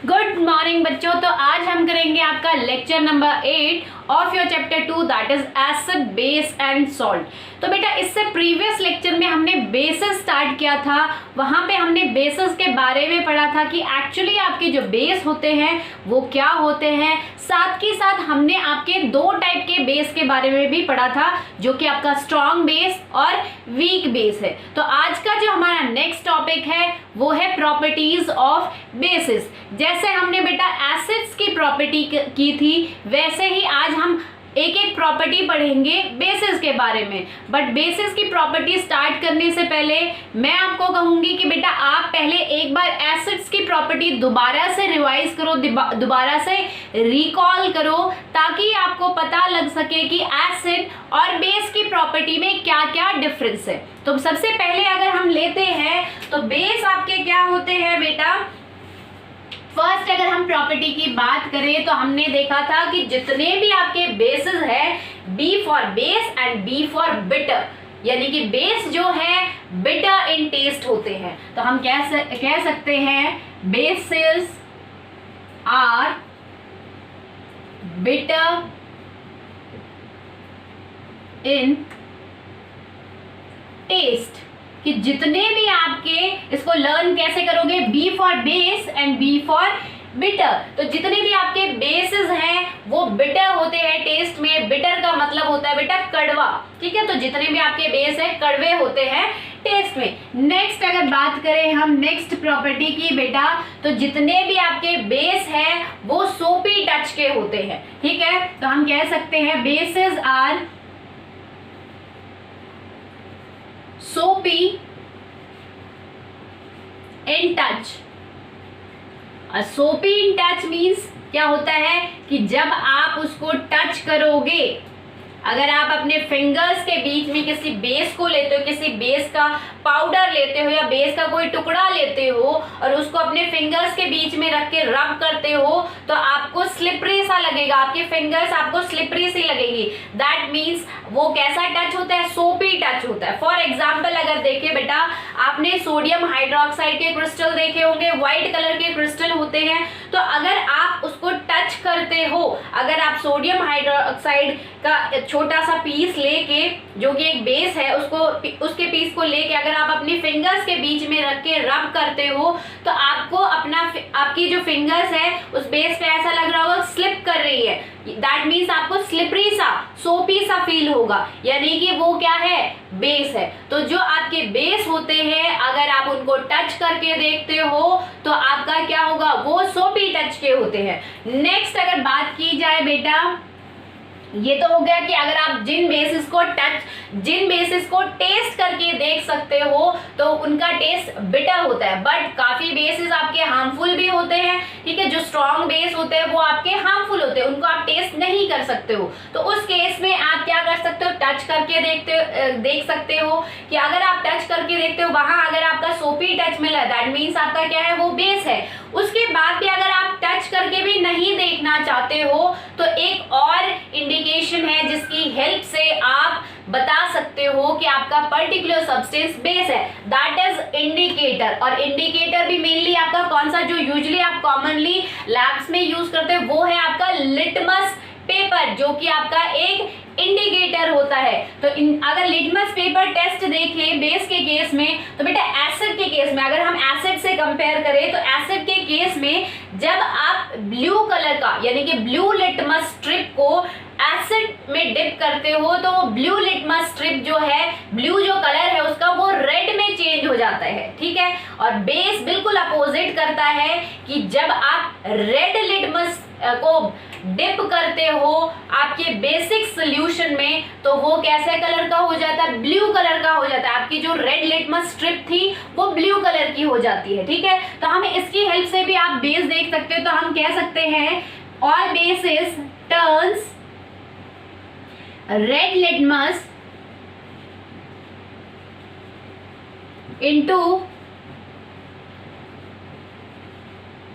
Good morning बच्चों। तो आज हम करेंगे आपका lecture number 8 of your chapter 2 that is acid base and salt. तो बेटा इससे प्रीवियस लेक्चर में हमने बेसिस स्टार्ट किया था, वहां पे हमने बेसिस के बारे में पढ़ा था कि एक्चुअली आपके जो बेस होते हैं वो क्या होते हैं। साथ ही साथ हमने आपके दो टाइप के बेस के बारे में भी पढ़ा था, जो कि आपका स्ट्रॉन्ग बेस और वीक बेस है। तो आज का जो हमारा नेक्स्ट टॉपिक है वो है प्रॉपर्टीज ऑफ बेसिस। जैसे हमने बेटा एसिड्स की प्रॉपर्टी की थी, वैसे ही आज हम एक एक प्रॉपर्टी पढ़ेंगे बेसिस के बारे में। बट बेसिस की प्रॉपर्टी स्टार्ट करने से पहले मैं आपको कहूंगी कि बेटा आप पहले एक बार एसिड्स की प्रॉपर्टी दोबारा से रिवाइज करो, दोबारा से रिकॉल करो, ताकि आपको पता लग सके कि एसिड और बेस की प्रॉपर्टी में क्या क्या डिफरेंस है। तो सबसे पहले अगर हम लेते हैं तो बेस आपके क्या होते हैं बेटा। फर्स्ट अगर हम प्रॉपर्टी की बात करें तो हमने देखा था कि जितने भी आपके बेसिस है, B for base and B for bitter, यानी कि बेस जो है बिटर इन टेस्ट होते हैं। तो हम कह सकते हैं bases are bitter in taste, कि जितने भी आपके, इसको लर्न कैसे करोगे, B for base and B for bitter. तो जितने भी आपके बेसिस हैं वो बिटर होते हैं टेस्ट में। बिटर का मतलब होता है बेटा कड़वा, ठीक है। तो जितने भी आपके बेस है कड़वे होते हैं टेस्ट में। नेक्स्ट अगर बात करें हम नेक्स्ट प्रॉपर्टी की बेटा, तो जितने भी आपके बेस है वो सोपी टच के होते हैं, ठीक है। तो हम कह सकते हैं bases are soapy in touch। soapy in touch means क्या होता है कि जब आप उसको टच करोगे, अगर आप अपने फिंगर्स के बीच में किसी बेस को लेते हो, किसी बेस का पाउडर लेते हो या बेस का कोई टुकड़ा लेते हो और उसको अपने फिंगर्स के बीच में रख के रब करते हो, तो आपको स्लिपरी सा लगेगा, आपके फिंगर्स आपको स्लिपरी सी लगेगी। दैट मीन्स वो कैसा टच होता है, सोपी टच होता है। फॉर एग्जाम्पल अगर देखे बेटा, आपने सोडियम हाइड्रोक्साइड के क्रिस्टल देखे होंगे, व्हाइट कलर के क्रिस्टल होते हैं। तो अगर आप उसको टच करते हो, अगर आप सोडियम हाइड्रोक्साइड का छोटा सा पीस लेके, जो कि एक बेस है, उसके पीस को लेके अगर आप अपनी फिंगर्स के बीच में रख के रब करते हो, तो आपको आपकी जो फिंगर्स है उस बेस पे ऐसा लग रहा होगा स्लिप कर रही है। दैट मीन्स आपको स्लिपरी सा, सोपी सा फील होगा, यानी कि वो क्या है, बेस है। तो जो आपके बेस होते हैं अगर आप उनको टच करके देखते हो तो आपका क्या होगा, वो सोपी टच के होते हैं। नेक्स्ट अगर बात की जाए बेटा, ये तो हो गया कि अगर आप जिन बेसिस को टेस्ट करके देख सकते हो तो उनका टेस्ट बिटर होता है। बट काफी बेसिस आपके हार्मफुल भी होते हैं, ठीक है। जो स्ट्रॉन्ग बेस होते हैं वो आपके हार्मफुल होते हैं, उनको आप टेस्ट नहीं कर सकते हो। तो उस केस में आप क्या कर सकते हो, टच करके देख सकते हो कि अगर आप टच करके देखते हो, वहां अगर आपका सोपी टच मिला, दैट मीन्स आपका क्या है, वो बेस है। उसके बाद भी अगर आप टच करके भी नहीं देखना चाहते हो तो एक और इंडिकेशन है जिसकी हेल्प से आप बता सकते हो कि आपका पर्टिकुलर सब्सटेंस बेस है, दैट इज इंडिकेटर। और इंडिकेटर भी मेनली आपका कौन सा, जो यूजुअली आप कॉमनली लैब्स में यूज करते हो, वो है आपका लिटमस पेपर, जो कि आपका एक इंडिकेटर होता है। तो अगर लिटमस पेपर टेस्ट देखें बेस के केस में, तो बेटा एसिड के केस में, अगर हम एसिड से कंपेयर करें तो एसिड के केस में जब आप ब्लू कलर का, यानी कि ब्लू लिटमस स्ट्रिप को एसिड में डिप करते हो, तो ब्लू लिटमस स्ट्रिप जो है, ब्लू जो कलर है उसका, वो रेड में चेंज हो जाता है, ठीक है। और बेस बिल्कुल अपोजिट करता है कि जब आप रेड लिटमस को डिप करते हो आपके बेसिक सॉल्यूशन में, तो वो कैसे कलर का हो जाता है, ब्लू कलर का हो जाता है। आपकी जो रेड लिटमस स्ट्रिप थी वो ब्लू कलर की हो जाती है, ठीक है। तो हम इसकी हेल्प से भी आप बेस देख सकते हो। तो हम कह सकते हैं all basis turns red litmus into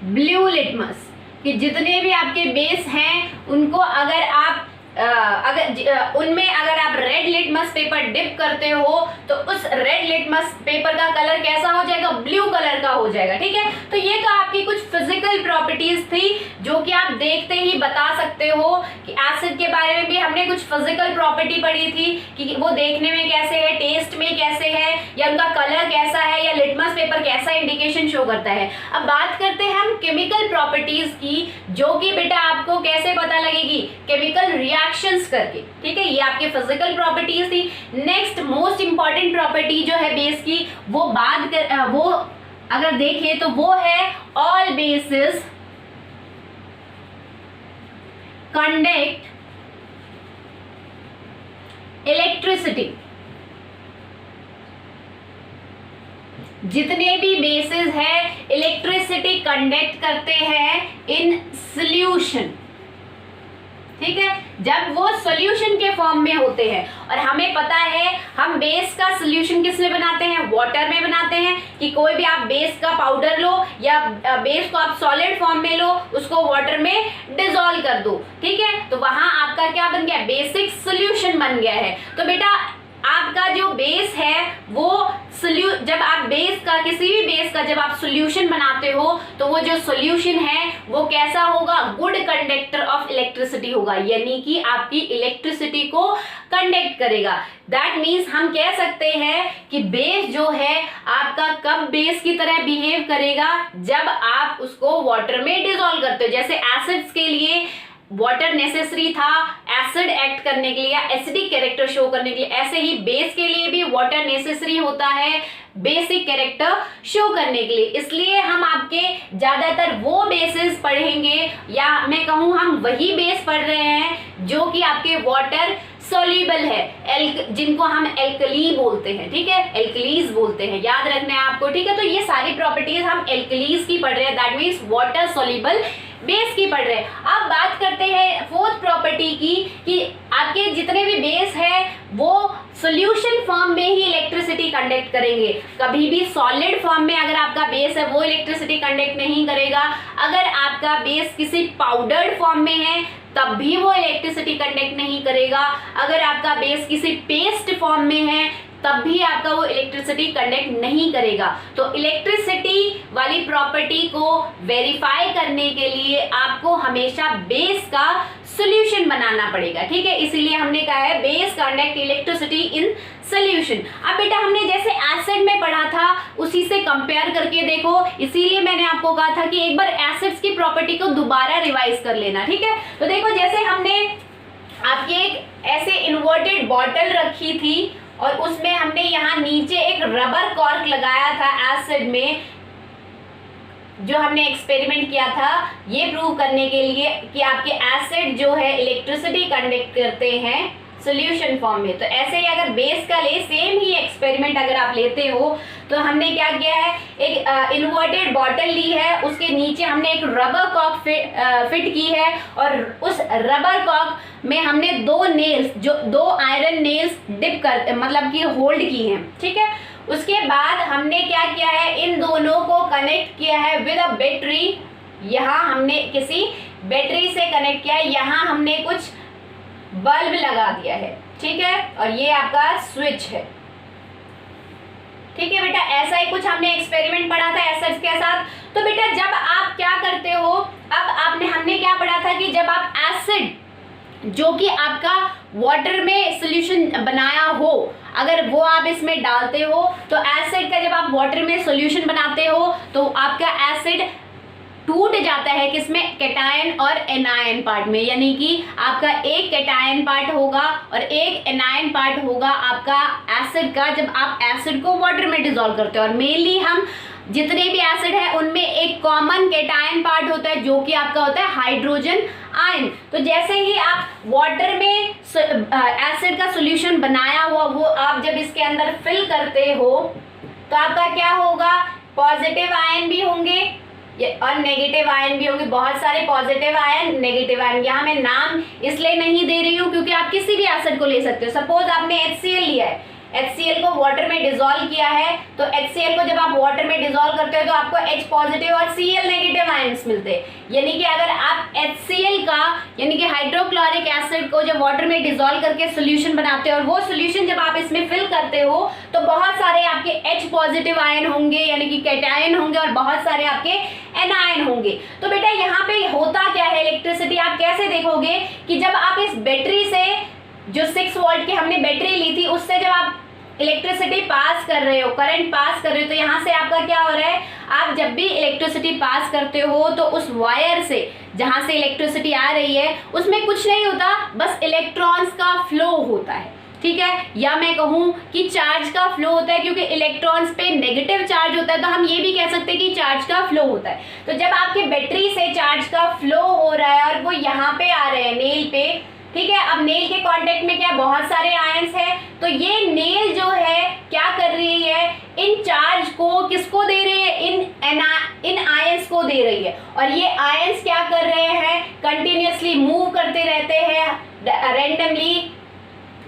blue litmus, कि जितने भी आपके बेस हैं उनको अगर आप उनमें अगर आप रेड लिटमस पेपर डिप करते हो तो उस रेड लिटमस पेपर का कलर कैसा हो जाएगा, ब्लू कलर का हो जाएगा। ठीक है, तो ये तो आपकी कुछ फिजिकल प्रॉपर्टीज थी जो कि आप देखते ही बता सकते हो कि एसिड के बारे में भी हमने कुछ फिजिकल प्रॉपर्टी पढ़ी थी कि वो देखने में कैसे है, टेस्ट में कैसे है, या उनका कलर कैसा है, या लिटमस पेपर कैसा इंडिकेशन शो करता है। अब बात करते हैं हम केमिकल प्रॉपर्टीज की, जो कि बेटा आपको कैसे पता लगेगी, केमिकल रिएक्शंस करके। ठीक है, ये आपके फिजिकल प्रॉपर्टीज थी। नेक्स्ट मोस्ट इंपॉर्टेंट प्रॉपर्टी जो है बेस की, वो अगर देखें तो वो है ऑल बेसिस कंडक्ट इलेक्ट्रिसिटी। जितने भी बेसिस है इलेक्ट्रिसिटी कंडक्ट करते हैं इन सॉल्यूशन। ठीक है, जब वो सॉल्यूशन के फॉर्म में होते हैं, और हमें पता है हम बेस का सॉल्यूशन किस में बनाते हैं, वाटर में बनाते हैं। कि कोई भी आप बेस का पाउडर लो या बेस को आप सॉलिड फॉर्म में लो, उसको वाटर में डिसॉल्व कर दो। ठीक है, तो वहां आपका क्या बन गया, बेसिक सॉल्यूशन बन गया है। तो बेटा आपका जो बेस है वो जब आप बेस का किसी भी बेस का जब आप सॉल्यूशन बनाते हो तो वो जो सॉल्यूशन है वो कैसा होगा, गुड कंडक्टर ऑफ इलेक्ट्रिसिटी होगा, यानी कि आपकी इलेक्ट्रिसिटी को कंडक्ट करेगा। दैट मीन्स हम कह सकते हैं कि बेस जो है आपका कब बेस की तरह बिहेव करेगा, जब आप उसको वाटर में डिसॉल्व करते हो। जैसे एसिड्स के लिए वाटर नेसेसरी था एसिड एक्ट करने के लिए या एसिडिक कैरेक्टर शो करने के लिए, ऐसे ही बेस के लिए भी वाटर नेसेसरी होता है बेसिक कैरेक्टर शो करने के लिए। इसलिए हम आपके ज्यादातर वो बेसिस पढ़ेंगे, या मैं कहूँ हम वही बेस पढ़ रहे हैं जो कि आपके वाटर सोल्यूबल है, जिनको हम एल्कली बोलते हैं। ठीक है, एल्कलीज बोलते हैं, याद रखना है आपको। ठीक है, तो ये सारी प्रॉपर्टीज हम एल्कलीज की पढ़ रहे हैं, that means water soluble base की पढ़ रहे हैं। अब बात करते हैं फोर्थ प्रॉपर्टी की, कि आपके जितने भी बेस है वो सॉल्यूशन फॉर्म में ही इलेक्ट्रिसिटी कंडक्ट करेंगे। कभी भी सॉलिड फॉर्म में अगर आपका बेस है वो इलेक्ट्रिसिटी कंडक्ट नहीं करेगा। अगर आपका बेस किसी पाउडर्ड फॉर्म में है तब भी वो इलेक्ट्रिसिटी कंडक्ट नहीं करेगा। अगर आपका बेस किसी पेस्ट फॉर्म में है तब भी आपका वो इलेक्ट्रिसिटी कंडक्ट नहीं करेगा। तो इलेक्ट्रिसिटी वाली प्रॉपर्टी को वेरीफाई करने के लिए आपको हमेशा बेस का सॉल्यूशन बनाना पड़ेगा। ठीक है, इसीलिए हमने कहा है base conduct electricity in solution. अब बेटा हमने जैसे एसिड में पढ़ा था उसी से कंपेयर करके देखो, इसीलिए मैंने आपको कहा था कि एक बार एसिड्स की प्रॉपर्टी को दोबारा रिवाइज कर लेना। ठीक है, तो देखो जैसे हमने आपकी एक ऐसे इन्वर्टेड बॉटल रखी थी और उसमें हमने यहाँ नीचे एक रबर कॉर्क लगाया था एसिड में, जो हमने एक्सपेरिमेंट किया था ये प्रूव करने के लिए कि आपके एसिड जो है इलेक्ट्रिसिटी कंडक्ट करते हैं सॉल्यूशन फॉर्म में। तो ऐसे ही अगर बेस का ले सेम ही एक्सपेरिमेंट अगर आप लेते हो तो हमने क्या किया है, एक इन्वर्टेड बॉटल ली है, उसके नीचे हमने एक रबर कॉर्क फिट की है और उस रबर कॉर्क में हमने दो नेल्स, जो दो आयरन नेल्स डिप कर मतलब कि होल्ड की हैं। ठीक है, उसके बाद हमने क्या किया है, इन दोनों को कनेक्ट किया है विद अ बैटरी। यहाँ हमने किसी बैटरी से कनेक्ट किया है, यहाँ हमने कुछ बल्ब लगा दिया है। ठीक है, और ये आपका स्विच है। ठीक है बेटा, ऐसा ही कुछ हमने एक्सपेरिमेंट पढ़ा था एसिड्स के साथ। तो बेटा जब आप क्या करते हो, अब हमने क्या पढ़ा था कि जब आप एसिड जो कि आपका वाटर में सॉल्यूशन बनाया हो, अगर वो आप इसमें डालते हो तो एसिड का जब आप वाटर में सॉल्यूशन बनाते हो तो आपका एसिड टूट जाता है किसमें, कैटायन और एनायन पार्ट में। यानी कि आपका एक कैटायन पार्ट होगा और एक एनायन पार्ट होगा आपका एसिड का, जब आप एसिड को वाटर में डिसॉल्व करते हो। और मेनली हम जितने भी एसिड है उनमें एक कॉमन कैटायन पार्ट होता है जो कि आपका होता है हाइड्रोजन आयन। तो जैसे ही आप वाटर में एसिड का सॉल्यूशन बनाया हुआ वो आप जब इसके अंदर फिल करते हो तो आपका क्या होगा, पॉजिटिव आयन भी होंगे और नेगेटिव आयन भी होंगे। बहुत सारे पॉजिटिव आयन, नेगेटिव आयन। यहाँ मैं नाम इसलिए नहीं दे रही हूँ क्योंकि आप किसी भी एसिड को ले सकते हो। सपोज आपने HCl लिया है, HCl को वाटर में डिसॉल्व किया है, तो HCl को जब आप वाटर में डिसॉल्व करते हो तो आपको H पॉजिटिव और Cl नेगेटिव आयंस मिलते हैं। यानी कि अगर आप HCl का यानी कि हाइड्रोक्लोरिक एसिड को जब वाटर में डिसॉल्व करके सोल्यूशन बनाते हो और वो सोल्यूशन जब आप इसमें फिल करते हो तो बहुत सारे आपके H पॉजिटिव आयन होंगे यानी कि कैटायन होंगे और बहुत सारे आपके एनायन होंगे। तो बेटा यहाँ पे होता क्या है, इलेक्ट्रिसिटी आप कैसे देखोगे कि जब आप इस बैटरी से जो 6 वोल्ट की हमने बैटरी ली थी उससे जब आप इलेक्ट्रिसिटी पास कर रहे हो, करंट पास कर रहे हो, तो यहाँ से आपका क्या हो रहा है, आप जब भी इलेक्ट्रिसिटी पास करते हो तो उस वायर से जहाँ से इलेक्ट्रिसिटी आ रही है उसमें कुछ नहीं होता, बस इलेक्ट्रॉन्स का फ्लो होता है। ठीक है, या मैं कहूँ कि चार्ज का फ्लो होता है, क्योंकि इलेक्ट्रॉन्स पे नेगेटिव चार्ज होता है तो हम ये भी कह सकते हैं कि चार्ज का फ्लो होता है। तो जब आपके बैटरी से चार्ज का फ्लो हो रहा है और वो यहाँ पे आ रहे हैं नेल पे, ठीक है, अब नेल के कांटेक्ट में क्या बहुत सारे आयंस हैं, तो ये नेल जो है क्या कर रही है, इन चार्ज को किसको दे रही है, इन आयंस को दे रही है। और ये आयंस क्या कर रहे हैं, कंटिन्यूअसली मूव करते रहते हैं रैंडमली,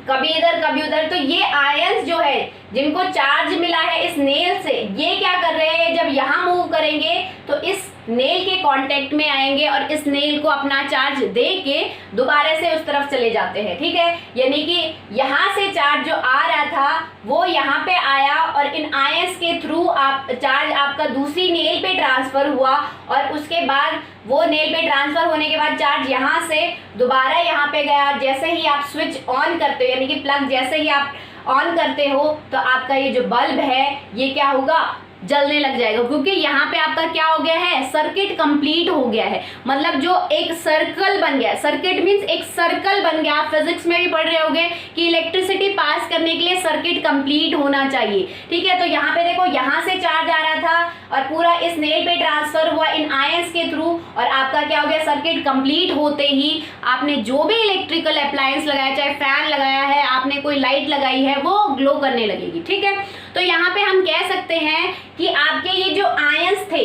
कभी इधर कभी उधर। तो ये आयंस जो है जिनको चार्ज मिला है इस नेल से, ये क्या कर रहे हैं, जब यहाँ मूव करेंगे तो इस नेल के कांटेक्ट में आएंगे और इस नेल को अपना चार्ज दे के दोबारा से उस तरफ चले जाते हैं। ठीक है, यानी कि यहाँ से चार्ज जो आ रहा था वो यहाँ पे आया और इन आयंस के थ्रू आप चार्ज आपका दूसरी नेल पे ट्रांसफर हुआ और उसके बाद वो नेल पे ट्रांसफर होने के बाद चार्ज यहाँ से दोबारा यहाँ पे गया। जैसे ही आप स्विच ऑन करते हो यानी कि प्लग जैसे ही आप ऑन करते हो तो आपका ये जो बल्ब है ये क्या होगा, जलने लग जाएगा, क्योंकि यहाँ पे आपका क्या हो गया है, सर्किट कंप्लीट हो गया है। मतलब जो एक सर्कल बन गया, सर्किट मींस एक सर्कल बन गया। आप फिजिक्स में भी पढ़ रहे होगे कि इलेक्ट्रिसिटी पास करने के लिए सर्किट कंप्लीट होना चाहिए। ठीक है, तो यहाँ पे देखो यहाँ से चार्ज आ रहा था और पूरा इस नेल पे ट्रांसफर हुआ इन आयंस के थ्रू और आपका क्या हो गया, सर्किट कंप्लीट होते ही आपने जो भी इलेक्ट्रिकल अप्लायंस लगाया, चाहे फैन लगाया है, आपने कोई लाइट लगाई है, वो ग्लो करने लगेगी। ठीक है, तो यहाँ पे हम कह सकते हैं कि आपके ये जो आयंस थे,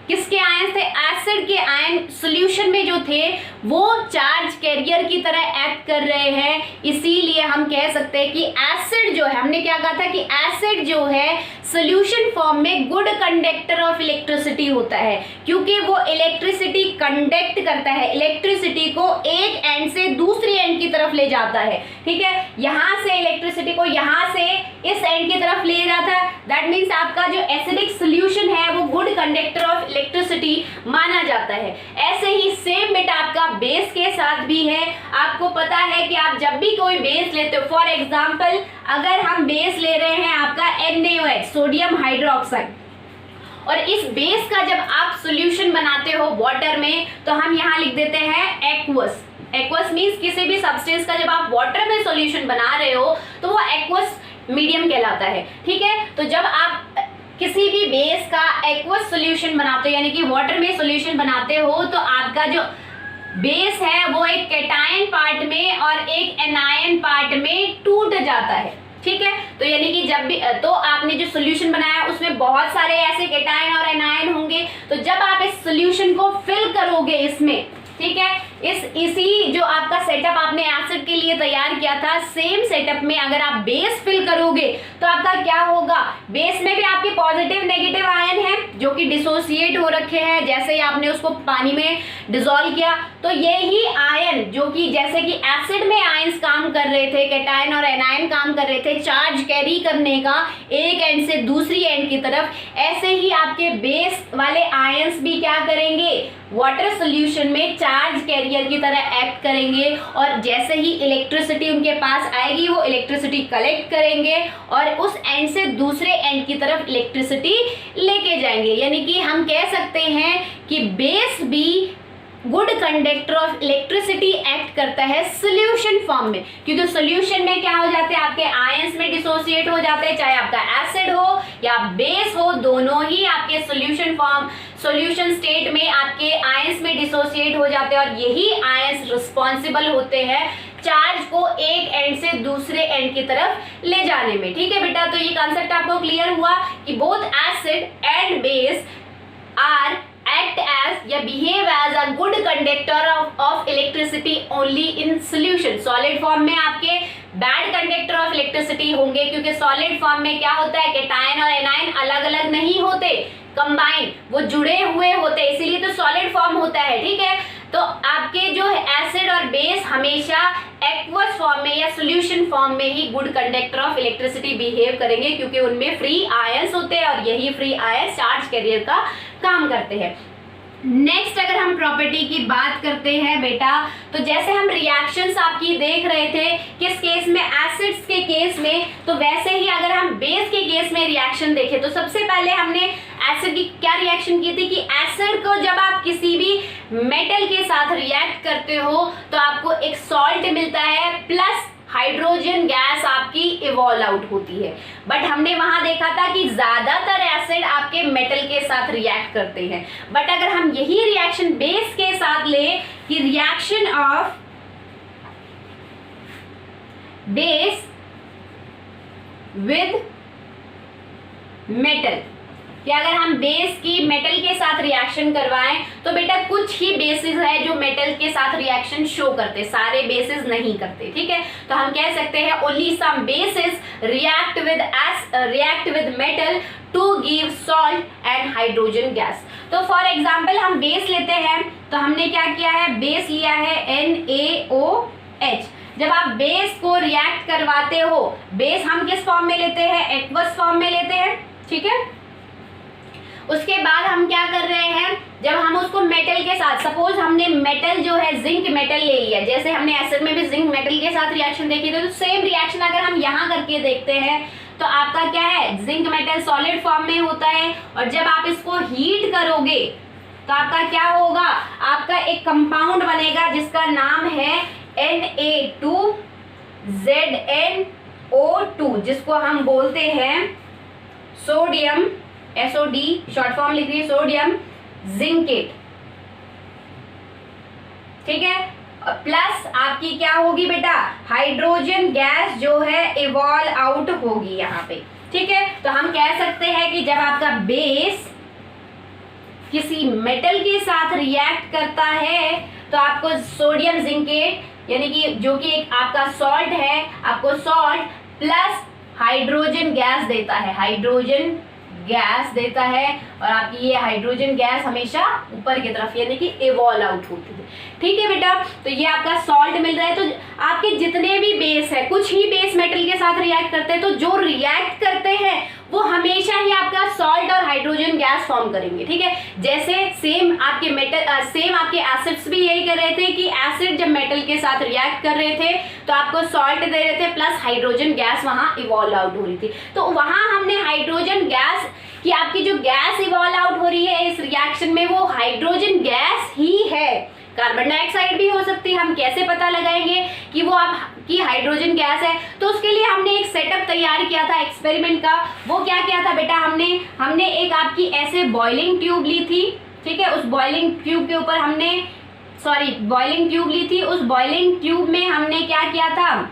किसके आयंस थे, एसिड के आयन सॉल्यूशन में जो थे वो चार्ज कैरियर की तरह एक्ट कर रहे हैं। इसीलिए हम कह सकते हैं कि एसिड जो है, हमने क्या कहा था कि एसिड जो है सॉल्यूशन फॉर्म में गुड कंडक्टर ऑफ इलेक्ट्रिसिटी होता है, क्योंकि वो इलेक्ट्रिसिटी कंडक्ट करता है, इलेक्ट्रिसिटी को एक एंड से दूसरी एंड की तरफ ले जाता है। ठीक है, यहाँ से इलेक्ट्रिसिटी को यहाँ से इस एंड की तरफ ले रहा था, दैट मीन्स आपका जो एसिडिक सॉल्यूशन है वो गुड कंडक्टर ऑफ इलेक्ट्रिसिटी माना जाता है। ऐसे ही सेम बेटा आपका बेस के साथ भी है। आपको पता है कि आप जब भी कोई बेस लेते हो, फॉर एग्जाम्पल अगर हम बेस ले रहे हैं आपका NaOH, सोडियम हाइड्रोक्साइड, और इस बेस का जब आप सॉल्यूशन बनाते हो वाटर में तो हम यहाँ लिख देते हैं एक्वस। एक्वस मींस किसी भी सब्सटेंस का जब आप वाटर में सॉल्यूशन बना रहे हो तो वो एक्वस मीडियम कहलाता है। ठीक है, तो जब आप किसी भी बेस का एक्वस सॉल्यूशन बनाते हो यानी कि वाटर में सॉल्यूशन बनाते हो तो आपका जो बेस है वो एक कैटायन पार्ट में और एक एनायन पार्ट में टूट जाता है। ठीक है, तो यानी कि जब भी तो आपने जो सॉल्यूशन बनाया उसमें बहुत सारे ऐसे कैटायन और एनायन होंगे, तो जब आप इस सॉल्यूशन को फिल करोगे इसमें, ठीक है, इसी जो आपका सेटअप आपने एसिड के लिए तैयार किया था, सेम सेटअप में अगर आप बेस फिल करोगे तो आपका क्या होगा, बेस में भी आपके पॉजिटिव नेगेटिव आयन है जो कि डिसोसिएट हो रखे हैं। जैसे ही आपने उसको पानी में डिसॉल्व किया तो यही आयन जो कि जैसे कि एसिड में आयंस काम कर रहे थे, कैटायन और एनायन काम कर रहे थे चार्ज कैरी करने का एक एंड से दूसरी एंड की तरफ, ऐसे ही आपके बेस वाले आयंस भी क्या करेंगे, वाटर सॉल्यूशन में चार्ज कैरियर की तरह एक्ट करेंगे और जैसे ही इलेक्ट्रिसिटी उनके पास आएगी वो इलेक्ट्रिसिटी कलेक्ट करेंगे और उस एंड से दूसरे एंड की तरफ इलेक्ट्रिसिटी लेके जाएंगे। यानी कि हम कह सकते हैं कि बेस भी good conductor of electricity act करता है सॉल्यूशन फॉर्म में, क्योंकि सॉल्यूशन में क्या हो जाते हैं, आपके आयंस में डिसोसिएट हो जाते हैं, चाहे आपका एसिड हो या बेस हो, दोनों ही आपके सॉल्यूशन फॉर्म सॉल्यूशन स्टेट में आपके आयंस में डिसोसिएट हो जाते हैं और यही आयंस रिस्पॉन्सिबल होते हैं चार्ज को एक एंड से दूसरे एंड की तरफ ले जाने में। ठीक है बेटा, तो ये कॉन्सेप्ट आपको क्लियर हुआ कि both acid and base are act as या behave behave as a good conductor of electricity only in solution. Solid form में आपके बैड कंडक्टर ऑफ इलेक्ट्रिसिटी होंगे, क्योंकि सॉलिड फॉर्म में क्या होता है, कैटायन और एनायन अलग अलग नहीं होते, कंबाइन, वो जुड़े हुए होते, इसीलिए तो सॉलिड फॉर्म होता है। ठीक है, तो आपके जो एसिड और बेस हमेशा एक्वस फॉर्म में या सॉल्यूशन फॉर्म में ही good conductor of electricity behave करेंगे, क्योंकि उनमें फ्री आयंस होते हैं और यही फ्री आयंस चार्ज कैरियर का काम करते हैं। नेक्स्ट अगर हम प्रॉपर्टी की बात करते हैं बेटा, तो जैसे हम रिएक्शंस आपकी देख रहे थे किस केस में, एसिड्स के केस में, तो वैसे ही अगर हम बेस के केस में रिएक्शन देखें तो सबसे पहले हमने एसिड की क्या रिएक्शन की थी कि एसिड को जब आप किसी भी मेटल के साथ रिएक्ट करते हो तो आपको एक सॉल्ट मिलता है प्लस हाइड्रोजन गैस आपकी इवॉल्व आउट होती है। बट हमने वहां देखा था कि ज्यादातर एसिड आपके मेटल के साथ रिएक्ट करते हैं। बट अगर हम यही रिएक्शन बेस के साथ ले कि reaction of base with metal, कि अगर हम बेस की मेटल के साथ रिएक्शन करवाएं तो बेटा कुछ ही बेसिस है जो मेटल के साथ रिएक्शन शो करते, सारे बेसिस नहीं करते। ठीक है, तो हम कह सकते हैं only some bases react with metal to give salt and hydrogen gas. तो फॉर एग्जांपल हम बेस लेते हैं, तो हमने क्या किया है, बेस लिया है NaOH। जब आप बेस को रिएक्ट करवाते हो, बेस हम किस फॉर्म में लेते हैं, एक्वस फॉर्म में लेते हैं। ठीक है, उसके बाद हम क्या कर रहे हैं, जब हम उसको मेटल के साथ, सपोज हमने मेटल जो है जिंक मेटल ले लिया, जैसे हमने एसिड में भी जिंक मेटल के साथ रिएक्शन देखी थी, तो सेम रिएक्शन अगर हम यहाँ करके देखते हैं तो आपका क्या है, जिंक मेटल सॉलिड फॉर्म में होता है, और जब आप इसको हीट करोगे तो आपका क्या होगा, आपका एक कंपाउंड बनेगा जिसका नाम है Na2ZnO2, जिसको हम बोलते हैं सोडियम, SOD शॉर्ट फॉर्म लिख रही है, सोडियम जिंकेट। ठीक है, प्लस आपकी क्या होगी बेटा, हाइड्रोजन गैस जो है इवॉल्व आउट होगी यहाँ पे। ठीक है, तो हम कह सकते हैं कि जब आपका बेस किसी मेटल के साथ रिएक्ट करता है तो आपको सोडियम जिंकेट, यानी कि जो कि एक आपका सॉल्ट है, आपको सॉल्ट प्लस हाइड्रोजन गैस देता है, हाइड्रोजन गैस देता है, और आपकी ये हाइड्रोजन गैस हमेशा ऊपर की तरफ यानी कि इवॉल्व आउट होती है। ठीक है बेटा, तो ये आपका सॉल्ट मिल रहा है। तो आपके जितने भी बेस है, कुछ ही बेस मेटल के साथ रिएक्ट करते हैं, तो जो रिएक्ट करते हैं वो हमेशा ही आपका सॉल्ट और हाइड्रोजन गैस फॉर्म करेंगे। ठीक है, जैसे सेम आपके एसिड्स भी यही कर रहे थे कि एसिड जब मेटल के साथ रिएक्ट कर रहे थे तो आपको सॉल्ट दे रहे थे प्लस हाइड्रोजन गैस वहां इवॉल्व आउट हो रही थी। तो वहां हमने हाइड्रोजन गैस कि आपकी जो गैस इवॉल्व आउट हो रही है इस रिएक्शन में वो हाइड्रोजन गैस ही है। कार्बन डाइऑक्साइड भी हो सकती है, हम कैसे पता लगाएंगे कि वो आपकी हाइड्रोजन गैस है, तो उसके लिए हमने एक सेटअप तैयार किया था एक्सपेरिमेंट का। वो क्या किया था बेटा, हमने एक आपकी ऐसे बॉइलिंग ट्यूब ली थी। ठीक है, उस बॉइलिंग ट्यूब के ऊपर बॉइलिंग ट्यूब ली थी, उस बॉइलिंग ट्यूब में हमने क्या किया था,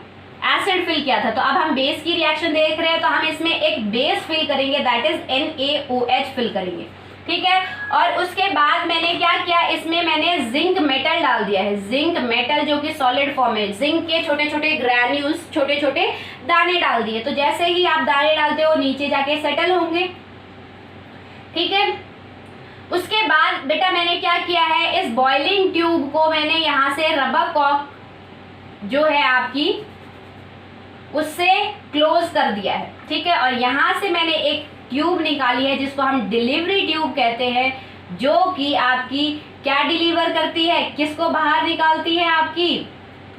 एसिड फिल किया था। तो अब हम बेस की रिएक्शन देख रहे हैं, तो हम इसमें एक बेस फिल करेंगे, दैट इज NaOH फिल करेंगे। ठीक है, और उसके बाद मैंने क्या किया, इसमें मैंने जिंक मेटल डाल दिया है, जिंक मेटल जो कि सॉलिड फॉर्म है, जिंक के छोटे छोटे ग्रैन्यूल्स, छोटे छोटे दाने डाल दिए। तो जैसे ही आप दाने डालते हो नीचे जाके सेटल होंगे। ठीक है, उसके बाद बेटा मैंने क्या किया है, इस बॉइलिंग ट्यूब को मैंने यहाँ से रबर कॉक जो है आपकी उससे क्लोज कर दिया है। ठीक है, और यहाँ से मैंने एक ट्यूब निकाली है जिसको हम डिलीवरी ट्यूब कहते हैं, जो कि आपकी क्या डिलीवर करती है, किसको बाहर निकालती है, आपकी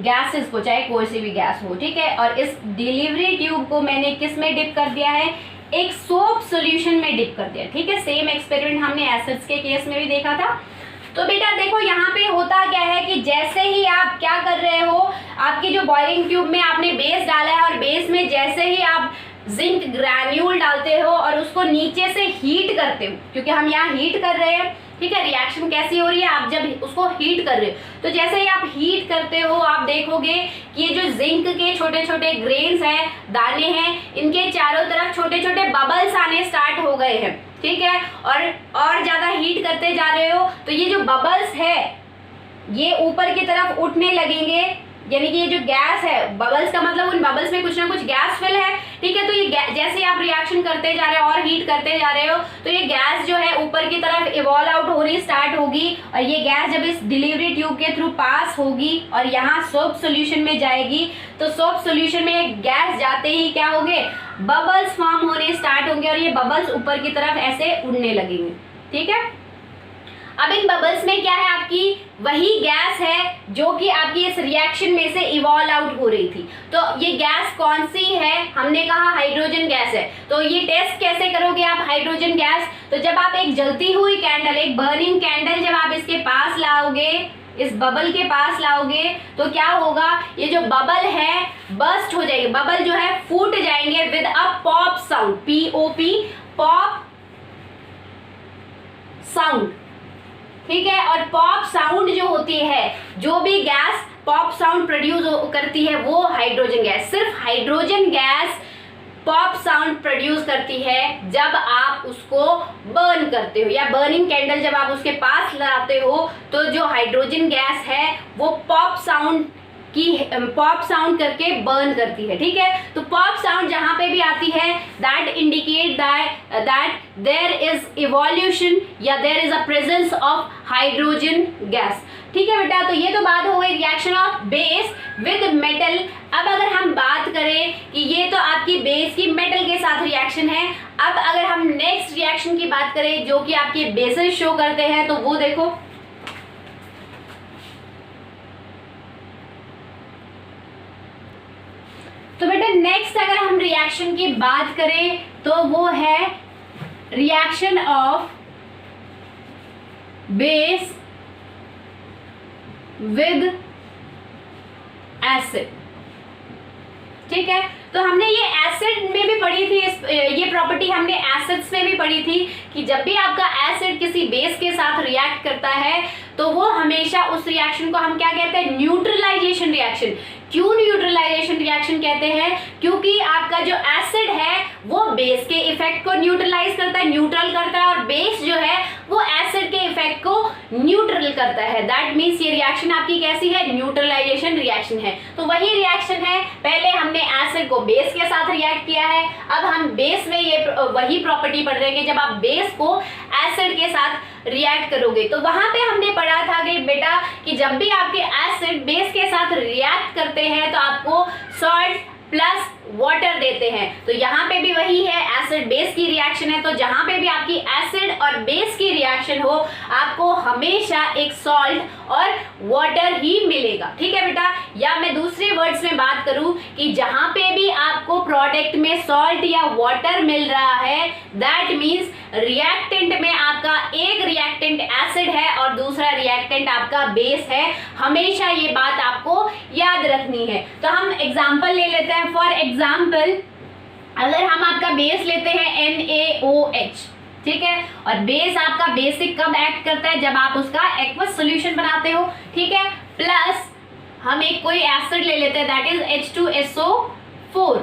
गैसेस को, चाहे कोई सी भी गैस हो। ठीक है, और इस डिलीवरी ट्यूब को मैंने किस में डिप कर दिया है, एक सोप सॉल्यूशन में डिप कर दिया। ठीक है, सेम एक्सपेरिमेंट हमने एसिड्स के केस में भी देखा था। तो बेटा देखो यहाँ पे होता क्या है कि जैसे ही आप क्या कर रहे हो, आपकी जो बॉइलिंग ट्यूब में आपने बेस डाला है और बेस में जैसे ही आप जिंक ग्रैन्यूल डालते हो और उसको नीचे से हीट करते हो, क्योंकि हम यहाँ हीट कर रहे हैं। ठीक है, रिएक्शन कैसी हो रही है, आप जब उसको हीट कर रहे हो तो जैसे ही आप हीट करते हो आप देखोगे कि ये जो जिंक के छोटे छोटे ग्रेन्स हैं, दाने हैं, इनके चारों तरफ छोटे छोटे बबल्स आने स्टार्ट हो गए हैं। ठीक है, और ज्यादा हीट करते करते जा रहे हो तो ये जो बबल्स है ये ऊपर की तरफ उठने लगेंगे, यानी कि ये जो गैस है, बबल्स का मतलब उन बबल्स में कुछ ना कुछ गैस फिल है, ठीक है। तो ये जैसे आप रिएक्शन करते जा रहे हो और हीट करते जा रहे हो तो ये गैस जो है ऊपर की तरफ इवॉल्व आउट होनी स्टार्ट होगी, और ये गैस जब इस डिलीवरी ट्यूब के थ्रू पास होगी और यहाँ सोप सोल्यूशन में जाएगी तो सोप सोल्यूशन में गैस जाते ही क्या होंगे, बबल्स फॉर्म होने स्टार्ट होंगे और ये बबल्स ऊपर की तरफ ऐसे उड़ने लगेंगे, ठीक है। अब इन बबल्स में क्या है, आपकी वही गैस है जो कि आपकी इस रिएक्शन में से इवॉल्व आउट हो रही थी। तो ये गैस कौन सी है, हमने कहा हाइड्रोजन गैस है। तो ये टेस्ट कैसे करोगे आप हाइड्रोजन गैस, तो जब आप एक जलती हुई कैंडल, एक बर्निंग कैंडल जब आप इसके पास लाओगे, इस बबल के पास लाओगे तो क्या होगा, ये जो बबल है बर्स्ट हो जाएगी, बबल जो है फूट जाएंगे with a pop sound, POP, pop sound, ठीक है। और पॉप साउंड जो होती है, जो भी गैस पॉप साउंड प्रोड्यूस करती है वो हाइड्रोजन गैस, सिर्फ hydrogen gas pop sound produce करती है जब आप उसको बर्न करते हो, या बर्निंग कैंडल जब आप उसके पास लाते हो तो जो हाइड्रोजन गैस है वो पॉप साउंड करके बर्न करती है, ठीक है। तो पॉप साउंड जहां पे भी आती है that indicate that there is evolution या there is a presence of hydrogen gas, ठीक है बेटा। तो ये तो बात हो गई reaction of base with metal. अब अगर हम बात करें कि ये तो आपकी बेस की मेटल के साथ रिएक्शन है, अब अगर हम नेक्स्ट रिएक्शन की बात करें जो कि आपके बेसेस शो करते हैं तो वो देखो, तो बेटा नेक्स्ट अगर हम रिएक्शन की बात करें तो वो है reaction of base with acid, ठीक है। तो हमने ये एसिड में भी पढ़ी थी, ये प्रॉपर्टी हमने एसिड्स में भी पढ़ी थी कि जब भी आपका एसिड किसी बेस के साथ रिएक्ट करता है तो वो हमेशा उस रिएक्शन को हम क्या कहते हैं, न्यूट्रलाइजेशन रिएक्शन। क्यों न्यूट्रलाइजेशन रिएक्शन कहते हैं, क्योंकि आपका जो एसिड है वो बेस के इफेक्ट को न्यूट्रलाइज करता है, न्यूट्रल करता है, और बेस जो है वो एसिड के इफेक्ट को न्यूट्रल करता है। दैट मीन्स ये रिएक्शन आपकी कैसी है, न्यूट्रलाइजेशन रिएक्शन है। तो वही रिएक्शन है, पहले हमने एसिड को बेस के साथ रिएक्ट किया है, अब हम बेस में ये वही प्रॉपर्टी पढ़ रहे हैं कि जब आप बेस को एसिड के साथ रिएक्ट करोगे तो वहां पे हमने पढ़ा था कि बेटा कि जब भी आपके एसिड बेस के साथ रिएक्ट करते हैं तो आपको सॉल्ट प्लस वाटर देते हैं। तो यहाँ पे भी वही है, एसिड बेस की रिएक्शन है, तो जहां पे भी आपकी एसिड और बेस की रिएक्शन हो आपको हमेशा एक सॉल्ट और वाटर ही मिलेगा, ठीक है बेटा। या मैं दूसरे वर्ड्स में बात करूं कि जहां पे भी आपको प्रोडक्ट में सॉल्ट या वाटर मिल रहा है दैट मीन्स रिएक्टेंट में आपका एक रिएक्टेंट एसिड है और दूसरा रिएक्टेंट आपका बेस है, हमेशा ये बात आपको याद रखनी है। तो हम एग्जांपल ले लेते हैं। फॉर एग्जांपल अगर हम आपका बेस लेते हैं NaOH, ठीक है, और बेस आपका बेसिक कब एक्ट करता है, जब आप उसका एक्वस सॉल्यूशन बनाते हो, ठीक है। प्लस हम एक कोई एसिड ले लेते हैं दैट इज H2SO4,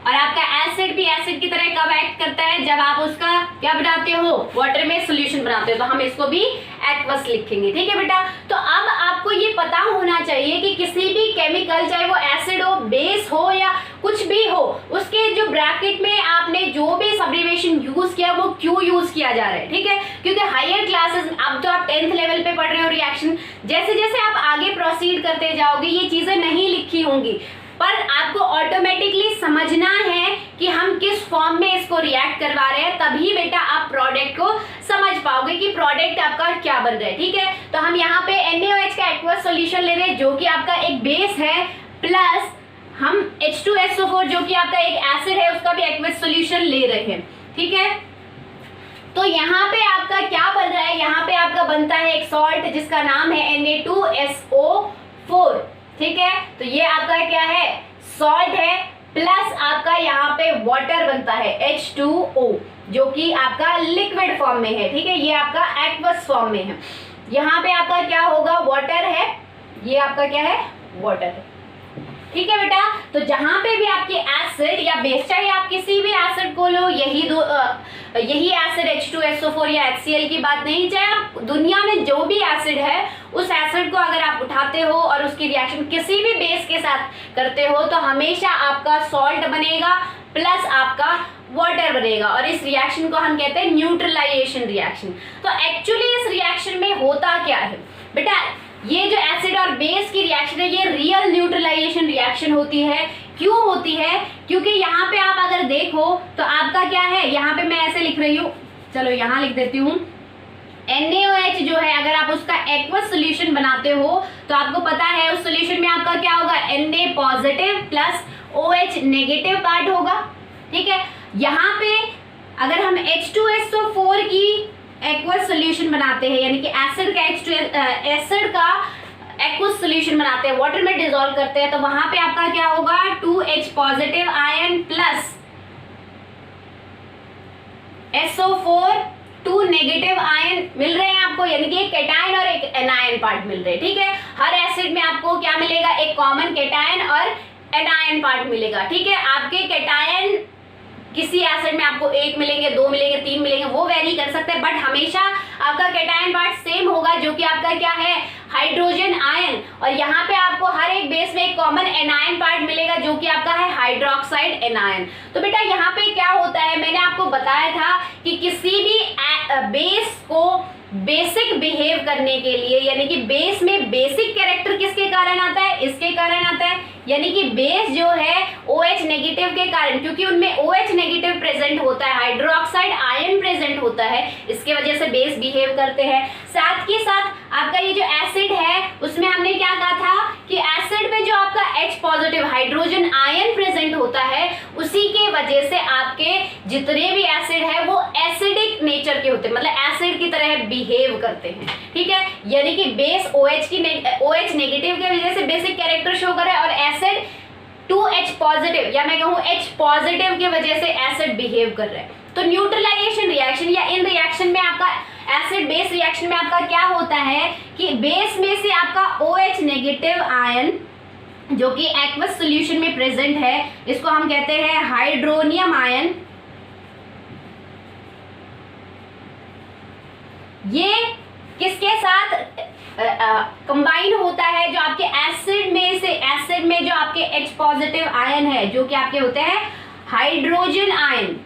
और आपका एसिड भी एसिड की तरह कब एक्ट करता है, जब आप उसका क्या बनाते हो, वाटर में सॉल्यूशन बनाते हो, तो हम इसको भी एक्वस लिखेंगे, ठीक है बेटा। तो अब आपको ये पता होना चाहिए कि किसी भी केमिकल, चाहे वो एसिड हो, बेस हो या कुछ भी हो, उसके जो ब्रैकेट में आपने जो भी सब्लिमेशन यूज किया वो क्यों यूज किया जा रहा है, ठीक है। क्योंकि हायर क्लासेस, अब तो आप 10th लेवल पे पढ़ रहे हो रिएक्शन, जैसे जैसे आप आगे प्रोसीड करते जाओगे ये चीजें नहीं लिखी होंगी, पर आपको ऑटोमेटिकली समझना है कि हम किस फॉर्म में इसको रिएक्ट करवा रहे हैं, तभी बेटा आप प्रोडक्ट को समझ पाओगे कि प्रोडक्ट आपका क्या बन रहा है, ठीक है। तो हम यहाँ पे NaOH का एक्वस सॉल्यूशन ले रहे हैं जो कि आपका एक बेस है, प्लस हम H2SO4 जो कि आपका एक एसिड है उसका भी एक्वस सॉल्यूशन ले रहे हैं, ठीक है। तो यहाँ पे आपका क्या बन रहा है, यहाँ पे आपका बनता है एक सॉल्ट जिसका नाम है Na2SO4, ठीक है। तो ये आपका क्या है, सॉल्ट है, प्लस आपका यहाँ पे वाटर बनता है H2O जो कि आपका लिक्विड फॉर्म में है, ठीक है, ये आपका एक्वस फॉर्म में है। यहाँ पे आपका क्या होगा, वाटर है, ये आपका क्या है, वाटर है, ठीक है बेटा। तो जहां पे भी आपकी एसिड या बेस, चाहे आप किसी भी एसिड को लो, यही एसिड H2SO4 या HCl की बात नहीं, चाहे आप दुनिया में जो भी एसिड है उस एसिड को अगर आप उठाते हो और उसकी रिएक्शन किसी भी बेस के साथ करते हो तो हमेशा आपका सॉल्ट बनेगा प्लस आपका वाटर बनेगा, और इस रिएक्शन को हम कहते हैं न्यूट्रलाइजेशन रिएक्शन। तो एक्चुअली इस रिएक्शन में होता क्या है बेटा, ये जो एसिड और बेस की रिएक्शन है ये रियल न्यूट्रलाइजेशन रिएक्शन होती है। क्यों होती है? क्योंकि यहाँ पे आप अगर देखो तो आपका क्या है, यहाँ पे मैं ऐसे लिख रही हूँ, चलो यहाँ लिख देती हूँ, NaOH जो है अगर आप उसका एक्वस सोल्यूशन बनाते हो तो आपको पता है उस सोल्यूशन में आपका क्या होगा, Na positive plus OH negative part होगा। ठीक है, यहाँ पे अगर हम H2SO4 की एक्वस सोल्यूशन बनाते हैं, यानी कि एसिड का एक्वस सोल्यूशन बनाते हैं, वाटर में डिसॉल्व करते हैं, तो वहां पे आपका क्या होगा, 2H positive ion plus SO4 2 negative ion मिल रहे हैं आपको, यानी कि एक कैटायन और एक एनायन पार्ट मिल रहे हैं। ठीक है, हर एसिड में आपको क्या मिलेगा, एक कॉमन कैटायन और एनायन पार्ट मिलेगा। ठीक है, आपके कैटायन किसी एसिड में आपको 1 मिलेंगे, 2 मिलेंगे, 3 मिलेंगे, वो वेरी कर सकते हैं, बट हमेशा आपका कैटायन पार्ट सेम होगा जो कि आपका क्या है, हाइड्रोजन आयन। और यहाँ पे आपको हर एक बेस में एक कॉमन एनायन पार्ट मिलेगा जो कि आपका है हाइड्रोक्साइड एनायन। तो बेटा यहाँ पे क्या होता है, मैंने आपको बताया था कि किसी भी बेस को बेसिक बिहेव करने के लिए, यानी कि बेस में बेसिक कैरेक्टर किसके कारण आता है, इसके कारण आता है, यानी कि बेस जो है OH नेगेटिव के कारण, क्योंकि उनमें OH नेगेटिव प्रेजेंट होता है, हाइड्रोक्साइड आयन प्रेजेंट होता है, इसके वजह से बेस बिहेव करते हैं। साथ के साथ आपका ये जो एसिड है उसमें हमने क्या कहा था कि एसिड में जो आपका H positive hydrogen ion present होता है, उसी के वजह से आपके जितने भी एसिड है वो एसिडिक नेचर के होते हैं, मतलब एसिड की तरह बिहेव करते हैं। ठीक है, यानी कि बेस OH नेगेटिव के वजह से बेसिक कैरेक्टर शो कर रहा है, और एसिड 2H पॉजिटिव या मैं कहूँ H पॉजिटिव की वजह से एसिड बिहेव कर रहा है। तो न्यूट्रलाइजेशन रिएक्शन या इन रिएक्शन में आपका एसिड बेस रिएक्शन में आपका क्या होता है कि बेस में से आपका OH नेगेटिव आयन जो कि एक्वस सॉल्यूशन में प्रेजेंट है, इसको हम कहते हैं हाइड्रोनियम आयन, ये किसके साथ कंबाइन होता है, जो आपके एसिड में जो आपके H पॉजिटिव आयन है जो कि आपके होते हैं हाइड्रोजन आयन,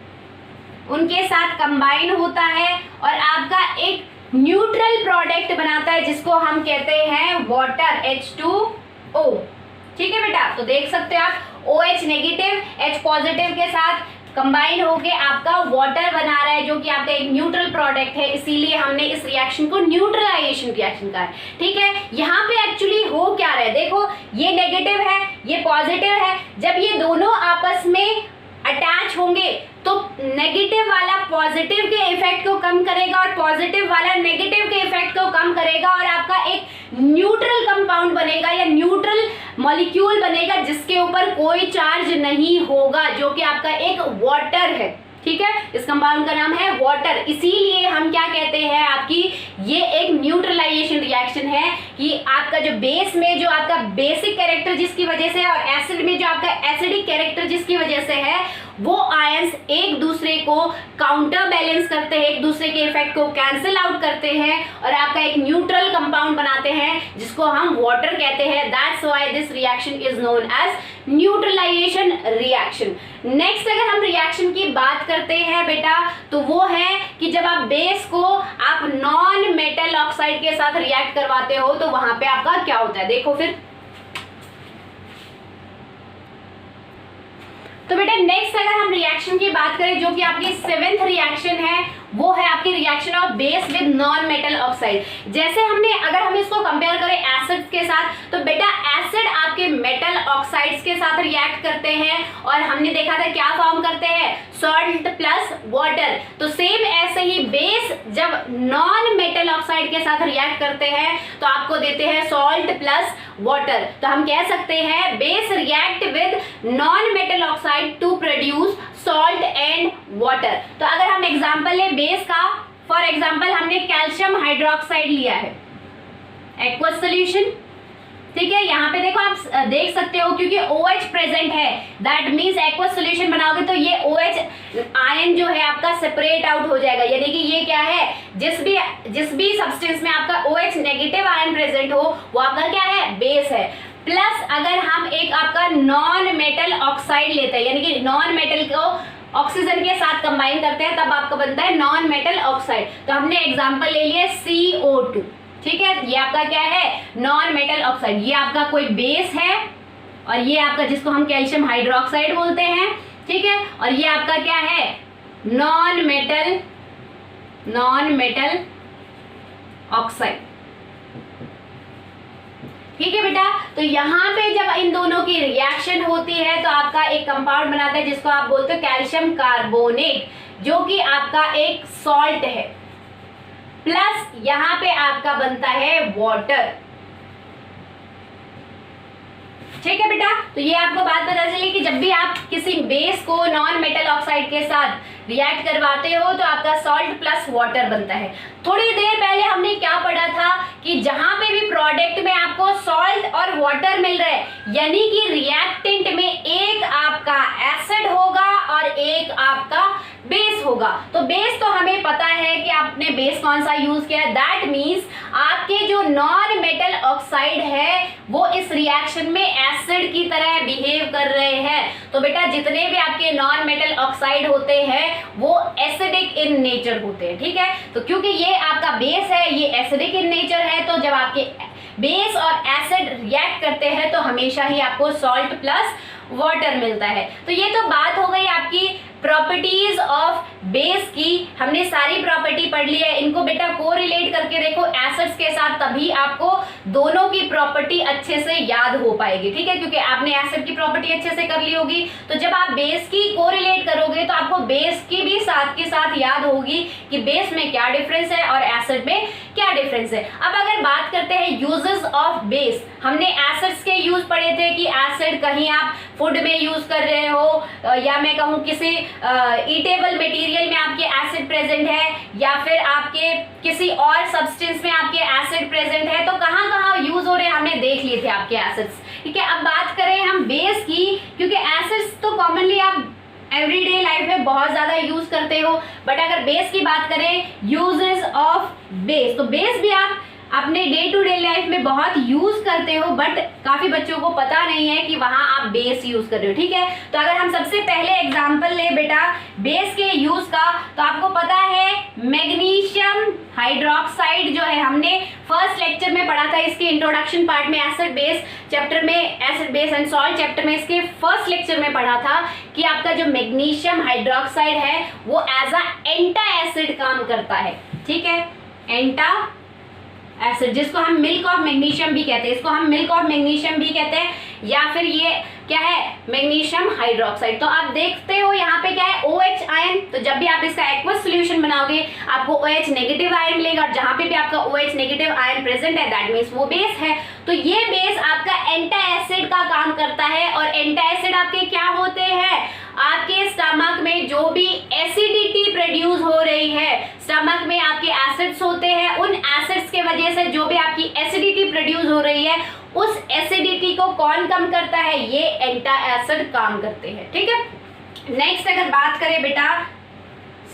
उनके साथ कंबाइन होता है और आपका एक न्यूट्रल प्रोडक्ट बनाता है जिसको हम कहते हैं वाटर, H2O। ठीक है बेटा, तो देख सकते हो आप OH नेगेटिव H पॉजिटिव के साथ कंबाइन होके आपका वाटर बना रहा है जो कि आपका एक न्यूट्रल प्रोडक्ट है, इसीलिए हमने इस रिएक्शन को न्यूट्रलाइजेशन रिएक्शन कहा है। ठीक है, यहाँ पे एक्चुअली हो क्या रहा है, देखो ये नेगेटिव है, ये पॉजिटिव है, जब ये दोनों आपस में अटैच होंगे तो नेगेटिव वाला पॉजिटिव के इफेक्ट को कम करेगा और पॉजिटिव वाला नेगेटिव के इफेक्ट को कम करेगा, और आपका एक न्यूट्रल कंपाउंड बनेगा या न्यूट्रल मॉलिक्यूल बनेगा जिसके ऊपर कोई चार्ज नहीं होगा, जो कि आपका एक वाटर है। ठीक है, इस कंपाउंड का नाम है वाटर। इसीलिए हम क्या कहते हैं, आपकी ये एक न्यूट्रलाइजेशन रिएक्शन है कि आपका जो बेस में जो आपका बेसिक कैरेक्टर जिसकी वजह से और एसिड में जो आपका एसिडिक कैरेक्टर जिसकी वजह से है, वो आयंस एक दूसरे को काउंटर बैलेंस करते हैं, एक दूसरे के इफेक्ट को कैंसिल आउट करते हैं और आपका एक न्यूट्रल कंपाउंड बनाते हैं जिसको हम वाटर कहते हैं। That's why this reaction is known as neutralisation reaction. Next अगर हम रिएक्शन की बात करते हैं बेटा, तो वो है कि जब आप बेस को आप नॉन मेटल ऑक्साइड के साथ रिएक्ट करवाते हो तो वहां पे आपका क्या होता है, देखो फिर। तो बेटा नेक्स्ट अगर हम रिएक्शन की बात करें जो कि आपकी 7th रिएक्शन है, वो है आपकी reaction of base with non metal oxide. जैसे हमने अगर हम इसको कंपेयर करें एसिड्स के साथ, तो बेटा एसिड आपके मेटल ऑक्साइड्स के साथ रिएक्ट करते हैं और हमने देखा था क्या फॉर्म करते हैं, सॉल्ट प्लस वाटर। तो सेम ऐसे ही बेस जब नॉन मेटल ऑक्साइड के साथ रिएक्ट करते हैं तो आपको देते हैं सॉल्ट प्लस वाटर। तो हम कह सकते हैं base react with non metal oxide to produce salt and water. तो अगर हम एग्जांपल ले बेस का, फॉर एग्जांपल हमने कैल्शियम हाइड्रोक्साइड लिया है, एक्वस सॉल्यूशन, ठीक है, यहाँ पे देखो आप देख सकते हो क्योंकि OH प्रेजेंट है, दैट मीन्स एक्वस सोल्यूशन बनाओगे तो ये OH आयन जो है आपका सेपरेट आउट हो जाएगा, यानी कि ये क्या है, जिस भी सब्सटेंस में आपका OH नेगेटिव आयन प्रेजेंट हो वो आपका क्या है, बेस है। प्लस अगर हम एक आपका नॉन मेटल ऑक्साइड लेते हैं, यानी कि नॉन मेटल को ऑक्सीजन के साथ कंबाइन करते हैं, तब आपका बनता है नॉन मेटल ऑक्साइड। तो हमने एग्जांपल ले लिया CO2, ठीक है, ये आपका क्या है, नॉन मेटल ऑक्साइड, ये आपका कोई बेस है और ये आपका जिसको हम कैल्शियम हाइड्रोक्साइड बोलते हैं, ठीक है, और ये आपका क्या है, नॉन मेटल ऑक्साइड। ठीक है बेटा, तो यहाँ पे जब इन दोनों की रिएक्शन होती है तो आपका एक कंपाउंड बनाता है जिसको आप बोलते हो कैल्शियम कार्बोनेट, जो कि आपका एक सॉल्ट है, प्लस यहाँ पे आपका बनता है वाटर। ठीक है बेटा, तो ये आपको बात पता चली कि जब भी आप किसी बेस को नॉन मेटल ऑक्साइड के साथ रिएक्ट करवाते हो तो आपका सॉल्ट प्लस वाटर बनता है। थोड़ी देर पहले हमने क्या पढ़ा था कि जहां पे भी प्रोडक्ट में आपको सॉल्ट और वाटर मिल रहा है, यानी कि रिएक्टेंट में एक आपका एसिड होगा और एक आपका बेस होगा। तो बेस तो हमें पता है कि आपने बेस कौन सा यूज किया, दैट मीन्स आपके जो नॉन मेटल ऑक्साइड है वो इस रिएक्शन में एसिड की तरह बिहेव कर रहे हैं। तो बेटा जितने भी आपके नॉन मेटल ऑक्साइड होते हैं वो एसिडिक इन नेचर होते हैं। ठीक है, तो क्योंकि ये आपका बेस है, ये एसिडिक इन नेचर है, तो जब आपके बेस और एसिड रिएक्ट करते हैं तो हमेशा ही आपको सॉल्ट प्लस वाटर मिलता है। तो ये तो बात हो गई आपकी प्रॉपर्टीज ऑफ बेस की। हमने सारी प्रॉपर्टी पढ़ ली है, इनको बेटा कोरिलेट करके देखो एसिड्स के साथ, तभी आपको दोनों की प्रॉपर्टी अच्छे से याद हो पाएगी। ठीक है, क्योंकि आपने एसिड की प्रॉपर्टी अच्छे से कर ली होगी, तो जब आप बेस की कोरिलेट करोगे तो आपको बेस की भी साथ के साथ याद होगी कि बेस में क्या डिफरेंस है और एसिड में क्या डिफरेंस है। अब अगर बात करते हैं यूजेस ऑफ बेस, हमने एसिड्स के यूज पढ़े थे कि एसिड कहीं आप फूड में यूज कर रहे हो, या मैं कहूँ किसी ईटेबल मटेरियल में आपके एसिड प्रेजेंट है, या फिर आपके किसी और सब्सटेंस में आपके एसिड प्रेजेंट है, तो कहाँ कहाँ यूज हो रहे हैं हमने देख लिए थे आपके एसिड्स। ठीक है, अब बात करें हम बेस की, क्योंकि एसिड्स तो कॉमनली आप एवरीडे लाइफ में बहुत ज्यादा यूज करते हो, बट अगर बेस की बात करें यूजेस ऑफ बेस, तो बेस भी आप अपने डे टू डे लाइफ में बहुत यूज करते हो, बट काफी बच्चों को पता नहीं है कि वहां आप बेस यूज कर रहे हो। ठीक है, तो अगर हम सबसे पहले एग्जांपल ले बेटा बेस के यूज का, तो आपको पता है मैग्नीशियम हाइड्रोक्साइड जो है, हमने फर्स्ट लेक्चर में पढ़ा था, इसके इंट्रोडक्शन पार्ट में एसिड बेस चैप्टर में, acid base and salt chapter में, इसके फर्स्ट लेक्चर में पढ़ा था कि आपका जो मैग्नीशियम हाइड्रोक्साइड है वो एज अ एंटा एसिड काम करता है। ठीक है, एंटा एसिड, जिसको हम मिल्क ऑफ मैग्नीशियम भी कहते हैं, इसको हम मिल्क ऑफ मैग्नीशियम भी कहते हैं, या फिर ये क्या है, मैग्नीशियम हाइड्रोक्साइड। तो आप देखते हो यहाँ पे क्या है, OH आयन, तो जब भी आप इसका एक्वस सॉल्यूशन बनाओगे आपको OH नेगेटिव आयन मिलेगा, और जहां पे भी आपका OH नेगेटिव आयन प्रेजेंट है दैट मीन्स वो बेस है। तो ये बेस आपका एंटा एसिड का काम करता है, और एंटा एसिड आपके क्या होते हैं, आपके स्टमक में जो भी एसिडिटी प्रोड्यूस हो रही है, स्टमक में आपके एसिड्स होते हैं, उन एसिड्स के वजह से जो भी आपकी एसिडिटी प्रोड्यूस हो रही है उस एसिडिटी को कौन कम करता है, ये एंटा एसिड काम करते हैं। ठीक है, नेक्स्ट अगर बात करें बेटा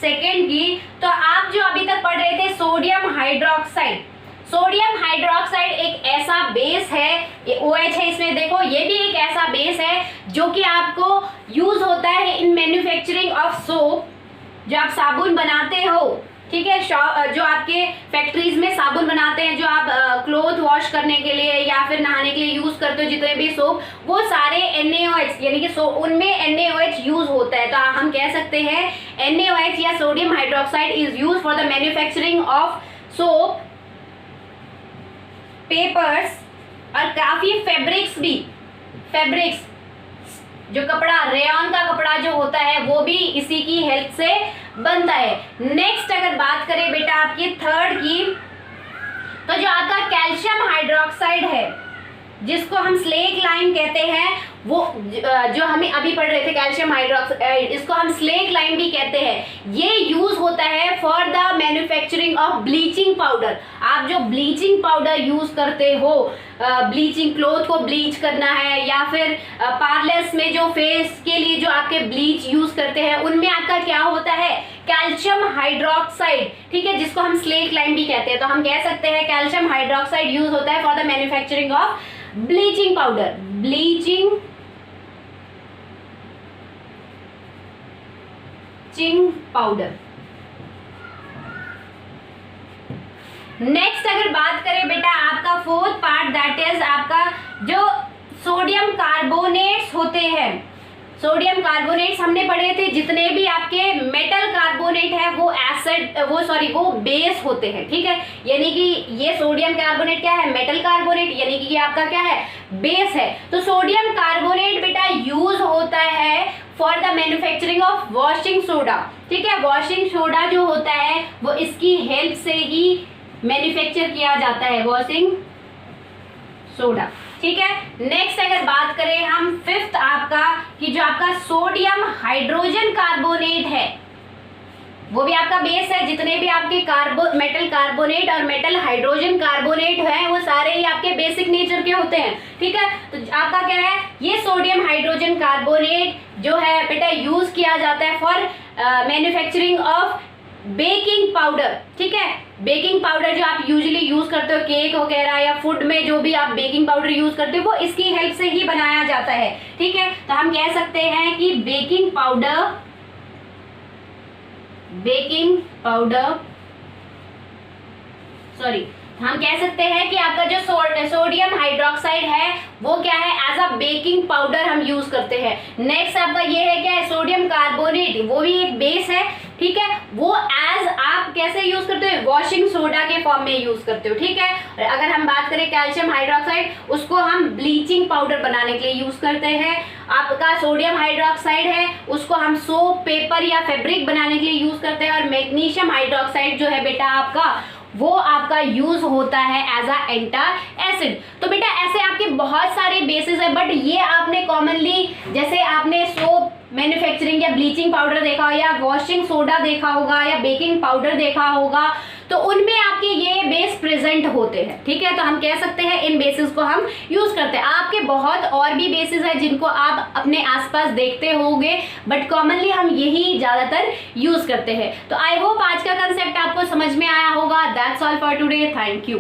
सेकेंड की, तो आप जो अभी तक पढ़ रहे थे सोडियम हाइड्रोक्साइड, सोडियम हाइड्रोक्साइड एक ऐसा बेस है, ये OH है इसमें, देखो ये भी एक ऐसा बेस है जो कि आपको यूज होता है इन मैन्युफैक्चरिंग ऑफ सोप, जो आप साबुन बनाते हो। ठीक है, जो आपके फैक्ट्रीज में साबुन बनाते हैं, जो आप क्लोथ वॉश करने के लिए या फिर नहाने के लिए यूज करते हो, जितने भी सोप, वो सारे NaOH, यानी कि उनमें NaOH यूज होता है। तो हम कह सकते हैं NaOH या sodium hydroxide is use for the manufacturing of soap, papers और काफी फैब्रिक्स भी, फैब्रिक्स जो कपड़ा, रेयन का कपड़ा जो होता है वो भी इसी की हेल्प से बनता है। नेक्स्ट अगर बात करें बेटा आपकी थर्ड की, तो जो आपका कैल्शियम हाइड्रोक्साइड है जिसको हम स्लेक लाइम कहते हैं, वो जो हमें अभी पढ़ रहे थे कैल्शियम हाइड्रोक्साइड, इसको हम स्लेट लाइम भी कहते हैं। ये यूज होता है for the manufacturing of bleaching powder. आप जो ब्लीचिंग पाउडर यूज करते हो, ब्लीचिंग क्लोथ को ब्लीच करना है, या फिर पार्लर्स में जो फेस के लिए जो आपके ब्लीच यूज करते हैं, उनमें आपका क्या होता है, कैल्शियम हाइड्रोक्साइड, ठीक है, जिसको हम स्लेट लाइम भी कहते हैं। तो हम कह सकते हैं कैल्शियम हाइड्रोक्साइड यूज होता है for the manufacturing of bleaching powder, bleaching powder. Next अगर बात करें बेटा आपका फोर्थ पार्ट, दैट इज आपका जो सोडियम कार्बोनेट्स होते हैं। सोडियम कार्बोनेट्स हमने पढ़े थे, जितने भी आपके मेटल कार्बोनेट है वो एसिड वो बेस होते हैं, ठीक है। यानी कि ये सोडियम कार्बोनेट क्या है, मेटल कार्बोनेट, यानी कि ये आपका क्या है, बेस है। तो सोडियम कार्बोनेट बेटा यूज होता है for the manufacturing of washing soda, ठीक है। वॉशिंग सोडा जो होता है वो इसकी हेल्प से ही मैन्युफैक्चर किया जाता है, वॉशिंग सोडा, ठीक है। नेक्स्ट अगर बात करें हम फिफ्थ आपका, कि जो आपका सोडियम हाइड्रोजन कार्बोनेट है वो भी आपका बेस है। जितने भी आपके मेटल कार्बोनेट और मेटल हाइड्रोजन कार्बोनेट है वो सारे ही आपके बेसिक नेचर के होते हैं, ठीक है। तो आपका क्या है, ये सोडियम हाइड्रोजन कार्बोनेट जो है बेटा यूज किया जाता है for manufacturing of baking powder, ठीक है। बेकिंग पाउडर जो आप यूजुअली यूज करते हो केक वगैरह या फूड में, जो भी आप बेकिंग पाउडर यूज करते हो वो इसकी हेल्प से ही बनाया जाता है, ठीक है। तो हम कह सकते हैं कि बेकिंग पाउडर सॉरी, हम कह सकते हैं कि आपका जो सोडियम हाइड्रोक्साइड है वो क्या है, एज अ बेकिंग पाउडर हम यूज करते हैं। नेक्स्ट आपका ये है क्या है, सोडियम कार्बोनेट, वो भी एक बेस है, ठीक है। वो एज आप कैसे यूज करते हो, वॉशिंग सोडा के फॉर्म में यूज करते हो, ठीक है। और अगर हम बात करें कैल्शियम हाइड्रोक्साइड, उसको हम ब्लीचिंग पाउडर बनाने के लिए यूज करते हैं। आपका सोडियम हाइड्रोक्साइड है उसको हम सोप, पेपर या फैब्रिक बनाने के लिए यूज करते हैं। और मैग्नीशियम हाइड्रोक्साइड जो है बेटा आपका, वो आपका यूज होता है एज अ एंटासिड। तो बेटा ऐसे आपके बहुत सारे बेसिस है, बट ये आपने कॉमनली, जैसे आपने सोप मैन्युफैक्चरिंग या ब्लीचिंग पाउडर देखा हो, या वॉशिंग सोडा देखा होगा, या बेकिंग पाउडर देखा होगा, तो उनमें आपके ये बेस प्रेजेंट होते हैं, ठीक है। तो हम कह सकते हैं इन बेसिस को हम यूज करते हैं। आपके बहुत और भी बेसिस है जिनको आप अपने आसपास देखते होंगे, बट कॉमनली हम यही ज्यादातर यूज करते हैं। तो आई होप आज का कंसेप्ट आपको समझ में आया होगा। That's all for today, thank you.